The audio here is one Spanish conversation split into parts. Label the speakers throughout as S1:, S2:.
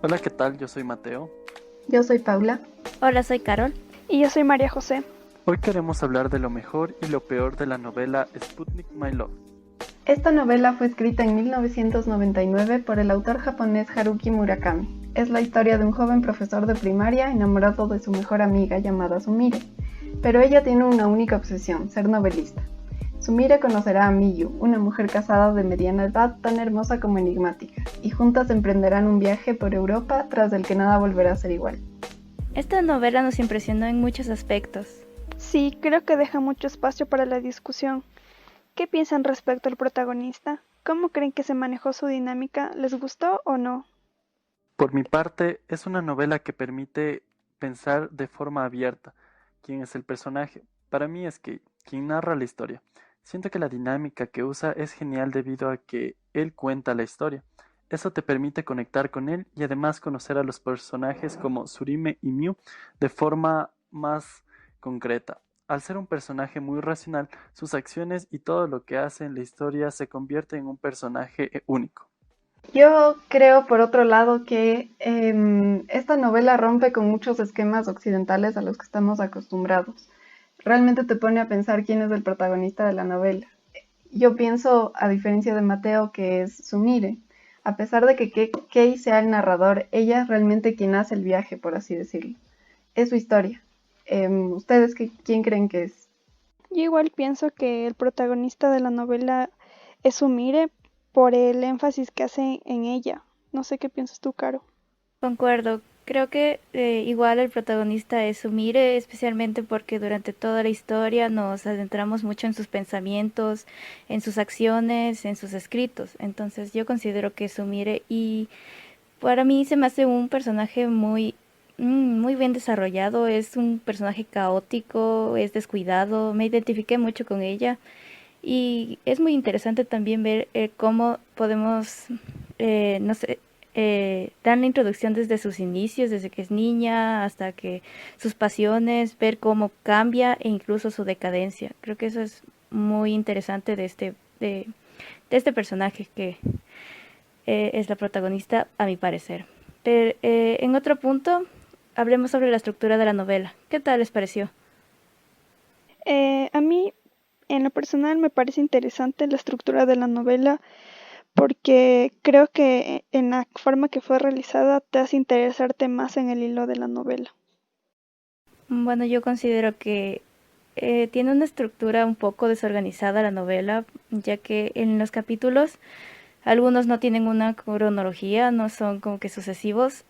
S1: Hola, ¿qué tal? Yo soy Mateo.
S2: Yo soy Paula.
S3: Hola, soy Carol.
S4: Y yo soy María José.
S1: Hoy queremos hablar de lo mejor y lo peor de la novela Sputnik My Love.
S2: Esta novela fue escrita en 1999 por el autor japonés Haruki Murakami. Es la historia de un joven profesor de primaria enamorado de su mejor amiga llamada Sumire, pero ella tiene una única obsesión, ser novelista. Sumire conocerá a Miyu, una mujer casada de mediana edad tan hermosa como enigmática, y juntas emprenderán un viaje por Europa tras el que nada volverá a ser igual.
S3: Esta novela nos impresionó en muchos aspectos.
S4: Sí, creo que deja mucho espacio para la discusión. ¿Qué piensan respecto al protagonista? ¿Cómo creen que se manejó su dinámica? ¿Les gustó o no?
S1: Por mi parte, es una novela que permite pensar de forma abierta quién es el personaje. Para mí es que quien narra la historia. Siento que la dinámica que usa es genial debido a que él cuenta la historia. Eso te permite conectar con él y además conocer a los personajes como Surime y Miu de forma más concreta. Al ser un personaje muy racional, sus acciones y todo lo que hace en la historia se convierte en un personaje único.
S2: Yo creo, por otro lado, que esta novela rompe con muchos esquemas occidentales a los que estamos acostumbrados. Realmente te pone a pensar quién es el protagonista de la novela. Yo pienso, a diferencia de Mateo, que es Sumire. A pesar de que Kei sea el narrador, ella es realmente quien hace el viaje, por así decirlo. Es su historia. ¿Ustedes quién creen que es?
S4: Yo igual pienso que el protagonista de la novela es Sumire por el énfasis que hace en ella. No sé qué piensas tú, Caro.
S3: Concuerdo. Creo que igual el protagonista es Sumire, especialmente porque durante toda la historia nos adentramos mucho en sus pensamientos, en sus acciones, en sus escritos. Entonces yo considero que es Sumire y para mí se me hace un personaje muy bien desarrollado. Es un personaje caótico, es descuidado. Me identifiqué mucho con ella. Y es muy interesante también ver cómo podemos, no sé, dar la introducción desde sus inicios, desde que es niña hasta que sus pasiones, ver cómo cambia e incluso su decadencia. Creo que eso es muy interesante de este personaje que es la protagonista, a mi parecer. Pero en otro punto, hablemos sobre la estructura de la novela. ¿Qué tal les pareció?
S4: A mí, en lo personal, me parece interesante la estructura de la novela porque creo que en la forma que fue realizada te hace interesarte más en el hilo de la novela.
S3: Bueno, yo considero que tiene una estructura un poco desorganizada la novela, ya que en los capítulos algunos no tienen una cronología, no son como que sucesivos.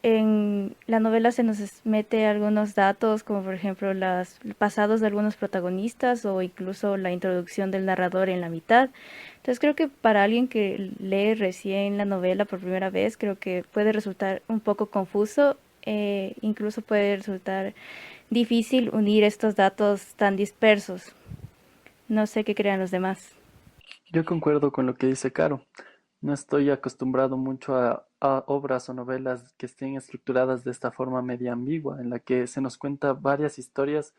S3: En la novela se nos mete algunos datos, como por ejemplo los pasados de algunos protagonistas o incluso la introducción del narrador en la mitad. Entonces creo que para alguien que lee recién la novela por primera vez, creo que puede resultar un poco confuso, incluso puede resultar difícil unir estos datos tan dispersos. No sé qué crean los demás.
S1: Yo concuerdo con lo que dice Caro. No estoy acostumbrado mucho a obras o novelas que estén estructuradas de esta forma media ambigua, en la que se nos cuenta varias historias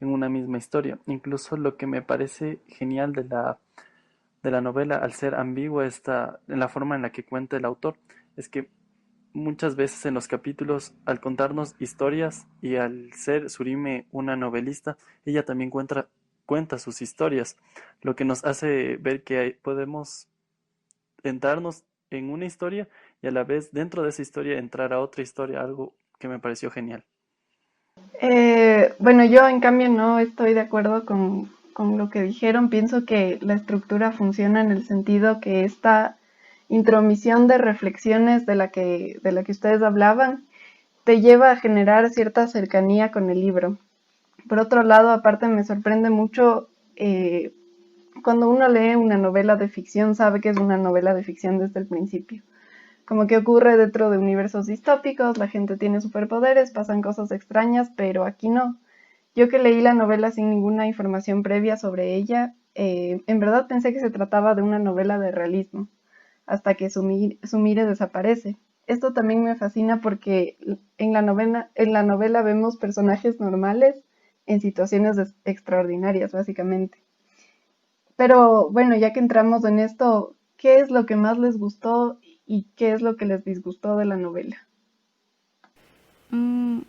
S1: en una misma historia. Incluso lo que me parece genial de la novela, al ser ambigua en la forma en la que cuenta el autor, es que muchas veces en los capítulos, al contarnos historias y al ser Surime una novelista, ella también cuenta sus historias, lo que nos hace ver que podemos entrarnos en una historia y a la vez dentro de esa historia entrar a otra historia, algo que me pareció genial.
S2: Bueno, yo en cambio no estoy de acuerdo con lo que dijeron. Pienso que la estructura funciona en el sentido que esta intromisión de reflexiones de la que ustedes hablaban te lleva a generar cierta cercanía con el libro. Por otro lado, aparte me sorprende mucho cuando uno lee una novela de ficción, sabe que es una novela de ficción desde el principio. Como que ocurre dentro de universos distópicos, la gente tiene superpoderes, pasan cosas extrañas, pero aquí no. Yo que leí la novela sin ninguna información previa sobre ella, en verdad pensé que se trataba de una novela de realismo, hasta que Sumire desaparece. Esto también me fascina porque en la novela vemos personajes normales en situaciones extraordinarias, básicamente. Pero bueno, ya que entramos en esto, ¿qué es lo que más les gustó y qué es lo que les disgustó de la novela.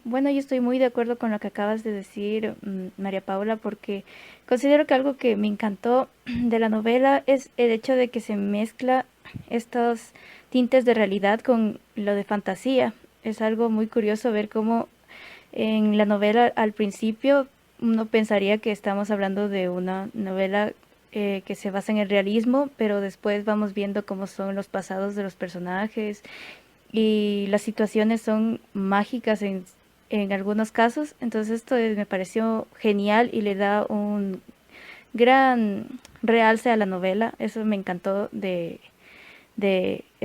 S3: Bueno, yo estoy muy de acuerdo con lo que acabas de decir, María Paula, porque considero que algo que me encantó de la novela es el hecho de que se mezcla estos tintes de realidad con lo de fantasía. Es algo muy curioso ver cómo en la novela al principio uno pensaría que estamos hablando de una novela que se basa en el realismo, pero después vamos viendo cómo son los pasados de los personajes y las situaciones son mágicas en algunos casos. Entonces esto me pareció genial y le da un gran realce a la novela. Eso me encantó de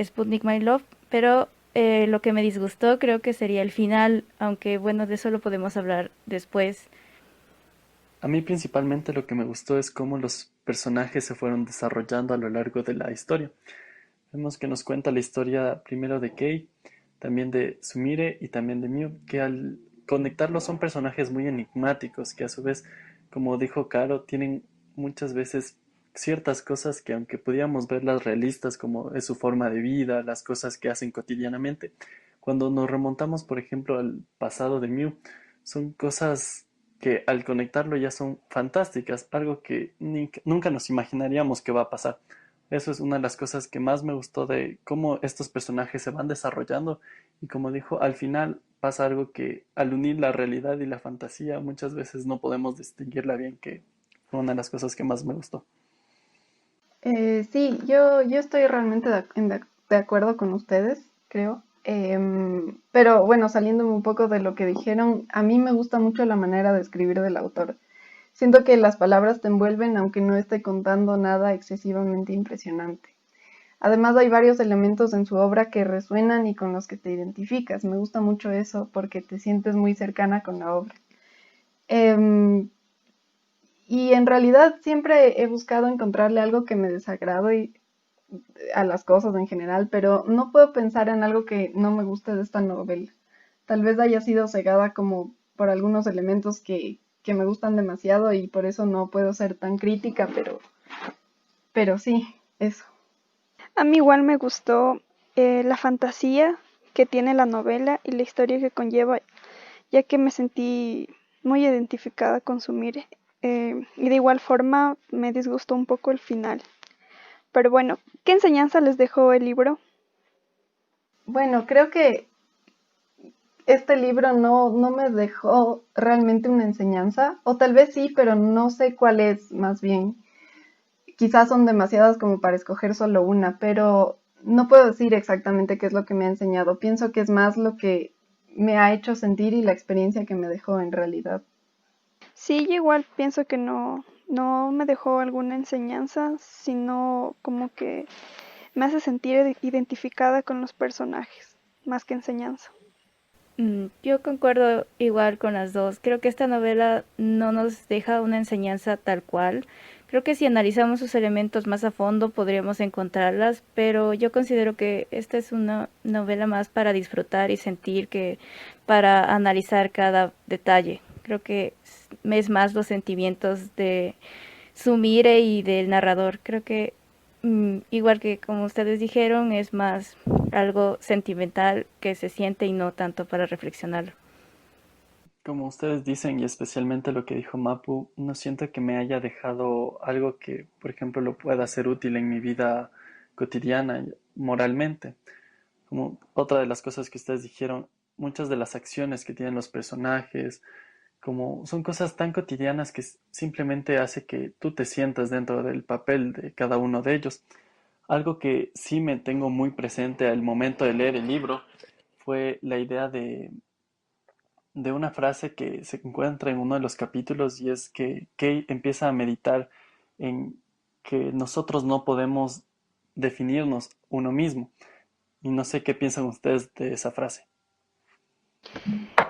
S3: Sputnik My Love, pero lo que me disgustó creo que sería el final, aunque bueno, de eso lo podemos hablar después.
S1: A mí principalmente lo que me gustó es cómo los personajes se fueron desarrollando a lo largo de la historia. Vemos que nos cuenta la historia primero de Kei, también de Sumire y también de Miu, que al conectarlos son personajes muy enigmáticos, que a su vez, como dijo Caro, tienen muchas veces ciertas cosas que aunque pudiéramos verlas realistas como es su forma de vida, las cosas que hacen cotidianamente, cuando nos remontamos, por ejemplo, al pasado de Miu, son cosas que al conectarlo ya son fantásticas, algo que nunca nos imaginaríamos que va a pasar. Eso es una de las cosas que más me gustó de cómo estos personajes se van desarrollando y como dijo, al final pasa algo que al unir la realidad y la fantasía muchas veces no podemos distinguirla bien, que fue una de las cosas que más me gustó.
S2: Sí, yo estoy realmente de acuerdo con ustedes, creo. Pero bueno, saliéndome un poco de lo que dijeron, a mí me gusta mucho la manera de escribir del autor. Siento que las palabras te envuelven aunque no esté contando nada excesivamente impresionante. Además, hay varios elementos en su obra que resuenan y con los que te identificas. Me gusta mucho eso porque te sientes muy cercana con la obra. Em, y en realidad siempre he buscado encontrarle algo que me desagrade a las cosas en general, pero no puedo pensar en algo que no me guste de esta novela. Tal vez haya sido cegada como por algunos elementos que me gustan demasiado y por eso no puedo ser tan crítica, pero sí, eso.
S4: A mí igual me gustó la fantasía que tiene la novela y la historia que conlleva, ya que me sentí muy identificada con Sumire. Y de igual forma me disgustó un poco el final. Pero bueno, ¿qué enseñanza les dejó el libro?
S2: Bueno, creo que este libro no me dejó realmente una enseñanza, o tal vez sí, pero no sé cuál es más bien. Quizás son demasiadas como para escoger solo una, pero no puedo decir exactamente qué es lo que me ha enseñado. Pienso que es más lo que me ha hecho sentir y la experiencia que me dejó en realidad.
S4: Sí, yo igual pienso que no me dejó alguna enseñanza, sino como que me hace sentir identificada con los personajes, más que enseñanza.
S3: Yo concuerdo igual con las dos. Creo que esta novela no nos deja una enseñanza tal cual. Creo que si analizamos sus elementos más a fondo podríamos encontrarlas, pero yo considero que esta es una novela más para disfrutar y sentir que para analizar cada detalle. Creo que es más los sentimientos de Sumire y del narrador. Creo que igual que como ustedes dijeron, es más algo sentimental que se siente y no tanto para reflexionar.
S1: Como ustedes dicen, y especialmente lo que dijo Mapu, no siento que me haya dejado algo que, por ejemplo, lo pueda ser útil en mi vida cotidiana, moralmente. Como otra de las cosas que ustedes dijeron, muchas de las acciones que tienen los personajes, como son cosas tan cotidianas que simplemente hace que tú te sientas dentro del papel de cada uno de ellos. Algo que sí me tengo muy presente al momento de leer el libro fue la idea de una frase que se encuentra en uno de los capítulos y es que Kay empieza a meditar en que nosotros no podemos definirnos uno mismo. Y no sé qué piensan ustedes de esa frase.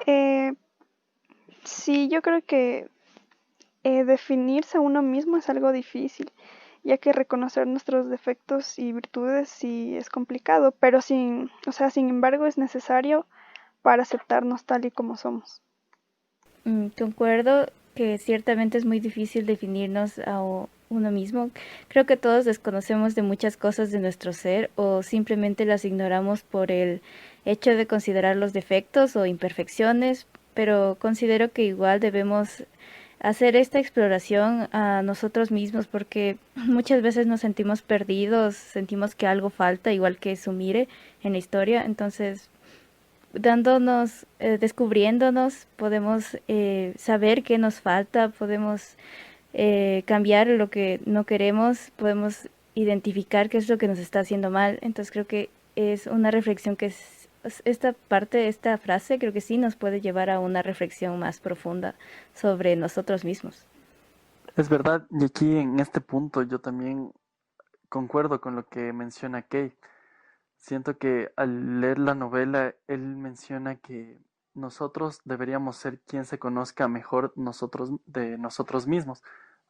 S4: Eh, sí, yo creo que definirse a uno mismo es algo difícil, ya que reconocer nuestros defectos y virtudes sí es complicado, pero sin embargo es necesario para aceptarnos tal y como somos.
S3: Concuerdo que ciertamente es muy difícil definirnos uno mismo. Creo que todos desconocemos de muchas cosas de nuestro ser o simplemente las ignoramos por el hecho de considerar los defectos o imperfecciones, pero considero que igual debemos hacer esta exploración a nosotros mismos porque muchas veces nos sentimos perdidos, sentimos que algo falta, igual que Sumire en la historia. Entonces dándonos, descubriéndonos, podemos saber qué nos falta, podemos cambiar lo que no queremos, podemos identificar qué es lo que nos está haciendo mal. Entonces creo que es una reflexión que esta parte, esta frase, creo que sí nos puede llevar a una reflexión más profunda sobre nosotros mismos.
S1: Es verdad, y aquí en este punto yo también concuerdo con lo que menciona Kay. Siento que al leer la novela, él menciona que nosotros deberíamos ser quien se conozca mejor nosotros de nosotros mismos.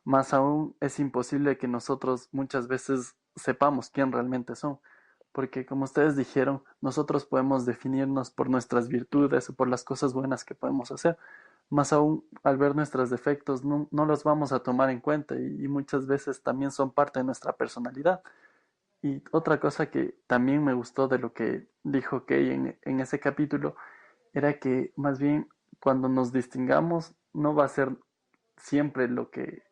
S1: Más aún es imposible que nosotros muchas veces sepamos quién realmente son, porque como ustedes dijeron, nosotros podemos definirnos por nuestras virtudes o por las cosas buenas que podemos hacer. Más aún, al ver nuestros defectos, no los vamos a tomar en cuenta y muchas veces también son parte de nuestra personalidad. Y otra cosa que también me gustó de lo que dijo Kay en ese capítulo era que más bien cuando nos distingamos no va a ser siempre lo que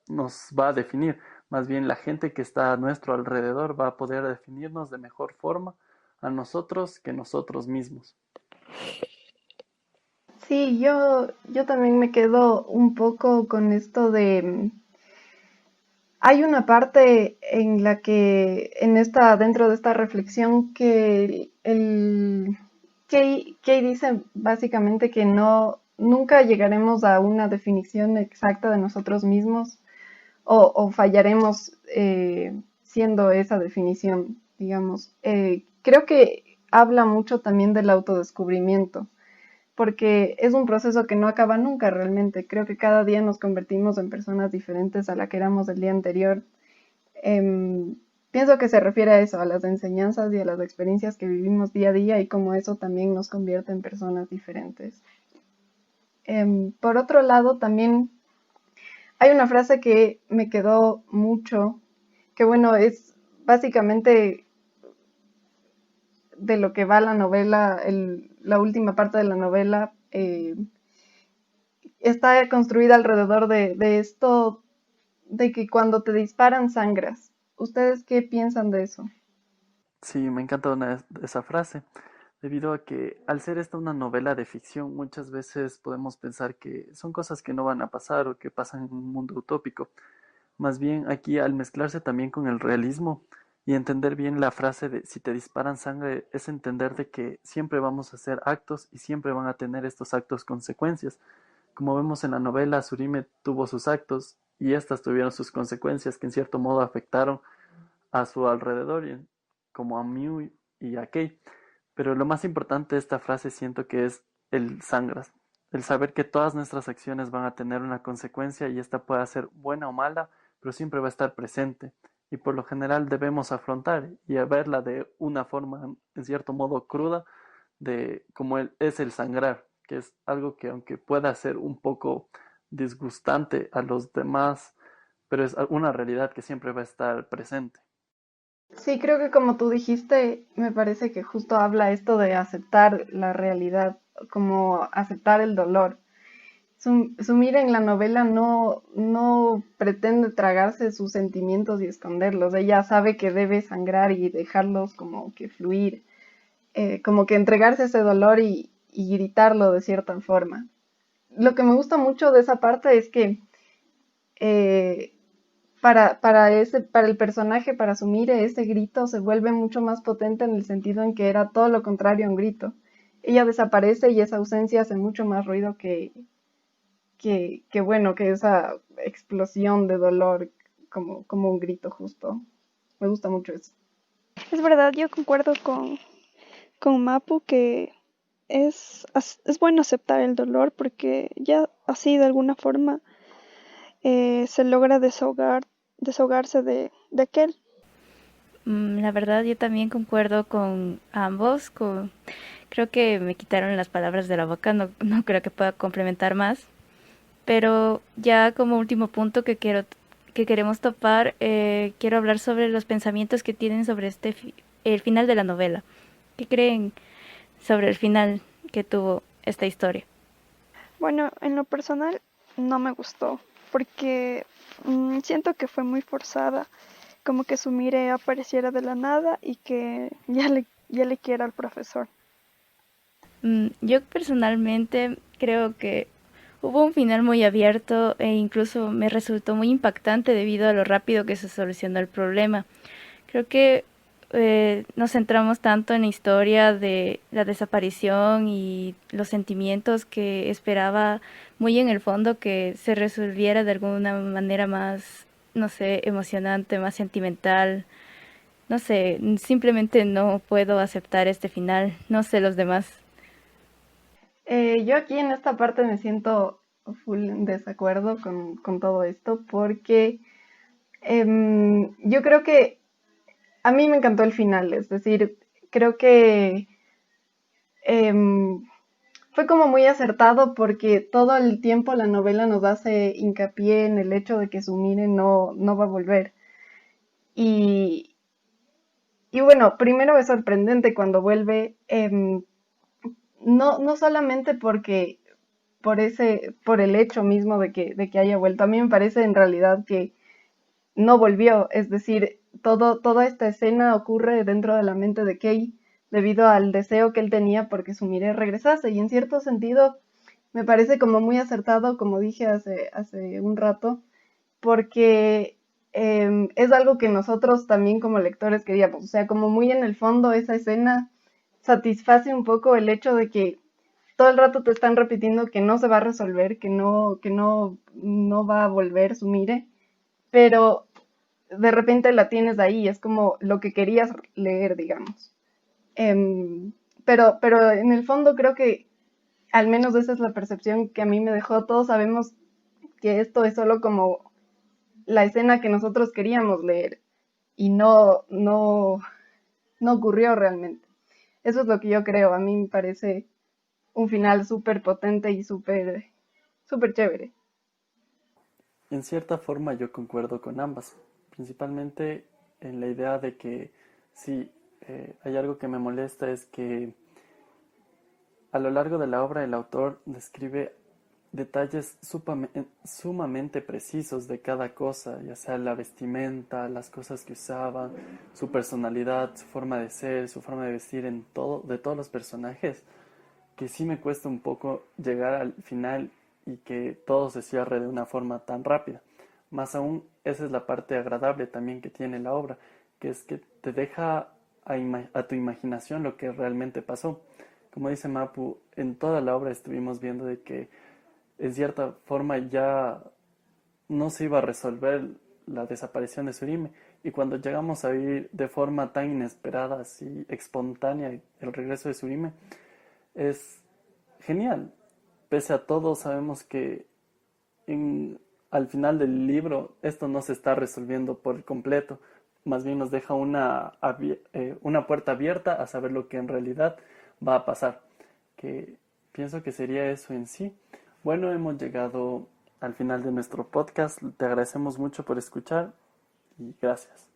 S1: nos va a definir, más bien la gente que está a nuestro alrededor va a poder definirnos de mejor forma a nosotros que nosotros mismos.
S2: Sí, yo también me quedo un poco con esto de... Hay una parte en la que, dentro de esta reflexión, que Kay dice básicamente que nunca llegaremos a una definición exacta de nosotros mismos o fallaremos siendo esa definición, digamos. Creo que habla mucho también del autodescubrimiento, porque es un proceso que no acaba nunca realmente. Creo que cada día nos convertimos en personas diferentes a la que éramos el día anterior. Pienso que se refiere a eso, a las enseñanzas y a las experiencias que vivimos día a día y cómo eso también nos convierte en personas diferentes. Por otro lado, también hay una frase que me quedó mucho, que bueno, es básicamente de lo que va la novela, la última parte de la novela, está construida alrededor de esto, de que cuando te disparan sangras. ¿Ustedes qué piensan de eso?
S1: Sí, me encanta esa frase, debido a que al ser esta una novela de ficción, muchas veces podemos pensar que son cosas que no van a pasar o que pasan en un mundo utópico. Más bien aquí al mezclarse también con el realismo y entender bien la frase de si te disparan sangre, es entender de que siempre vamos a hacer actos y siempre van a tener estos actos consecuencias. Como vemos en la novela, Surime tuvo sus actos y estas tuvieron sus consecuencias que en cierto modo afectaron a su alrededor, como a Mew y a Kei. Pero lo más importante de esta frase siento que es el sangras, el saber que todas nuestras acciones van a tener una consecuencia y esta puede ser buena o mala, pero siempre va a estar presente. Y por lo general debemos afrontar y a verla de una forma, en cierto modo, cruda, de como es el sangrar, que es algo que aunque pueda ser un poco disgustante a los demás, pero es una realidad que siempre va a estar presente.
S2: Sí, creo que como tú dijiste, me parece que justo habla esto de aceptar la realidad, como aceptar el dolor. Sumire en la novela no pretende tragarse sus sentimientos y esconderlos. Ella sabe que debe sangrar y dejarlos como que fluir, como que entregarse a ese dolor y gritarlo de cierta forma. Lo que me gusta mucho de esa parte es que eh, para el personaje, para Sumire, ese grito se vuelve mucho más potente en el sentido en que era todo lo contrario a un grito. Ella desaparece y esa ausencia hace mucho más ruido que esa explosión de dolor como un grito justo. Me gusta mucho eso.
S4: Es verdad, yo concuerdo con Mapu que es bueno aceptar el dolor porque ya así de alguna forma se logra desahogarse de aquel.
S3: La verdad, yo también concuerdo con ambos. Creo que me quitaron las palabras de la boca, no creo que pueda complementar más. Pero ya como último punto que queremos topar, quiero hablar sobre los pensamientos que tienen sobre el final de la novela. ¿Qué creen sobre el final que tuvo esta historia?
S4: Bueno, en lo personal no me gustó porque siento que fue muy forzada, como que Sumire apareciera de la nada y que ya le quiera al profesor.
S3: Yo personalmente creo que hubo un final muy abierto e incluso me resultó muy impactante debido a lo rápido que se solucionó el problema. Creo que nos centramos tanto en la historia de la desaparición y los sentimientos que esperaba muy en el fondo que se resolviera de alguna manera más, no sé, emocionante, más sentimental. No sé, simplemente no puedo aceptar este final. No sé los demás.
S2: Yo aquí en esta parte me siento full en desacuerdo con todo esto porque yo creo que a mí me encantó el final, es decir, creo que em, fue como muy acertado porque todo el tiempo la novela nos hace hincapié en el hecho de que Sumire no va a volver. Y, y bueno, primero es sorprendente cuando vuelve, no solamente porque por el hecho mismo de que haya vuelto. A mí me parece en realidad que no volvió, es decir, toda esta escena ocurre dentro de la mente de Kei debido al deseo que él tenía porque Sumire regresase y en cierto sentido me parece como muy acertado, como dije hace un rato, porque es algo que nosotros también como lectores queríamos, o sea, como muy en el fondo esa escena satisface un poco el hecho de que todo el rato te están repitiendo que no se va a resolver, no va a volver Sumire, pero de repente la tienes ahí, es como lo que querías leer, digamos. Em, pero en el fondo creo que al menos esa es la percepción que a mí me dejó. Todos sabemos que esto es solo como la escena que nosotros queríamos leer y no ocurrió realmente. Eso es lo que yo creo. A mí me parece un final súper potente y súper chévere.
S1: En cierta forma yo concuerdo con ambas, principalmente en la idea de que sí, hay algo que me molesta es que a lo largo de la obra el autor describe detalles sumamente precisos de cada cosa, ya sea la vestimenta, las cosas que usaban, su personalidad, su forma de ser, su forma de vestir en todo, de todos los personajes, que sí me cuesta un poco llegar al final y que todo se cierre de una forma tan rápida. Más aún, esa es la parte agradable también que tiene la obra, que es que te deja a tu imaginación lo que realmente pasó. Como dice Mapu, en toda la obra estuvimos viendo de que en cierta forma ya no se iba a resolver la desaparición de Surime. Y cuando llegamos a vivir de forma tan inesperada, así espontánea, el regreso de Surime, es genial. Pese a todo, sabemos que al final del libro esto no se está resolviendo por completo. Más bien nos deja una puerta abierta a saber lo que en realidad va a pasar. Que pienso que sería eso en sí. Bueno, hemos llegado al final de nuestro podcast. Te agradecemos mucho por escuchar y gracias.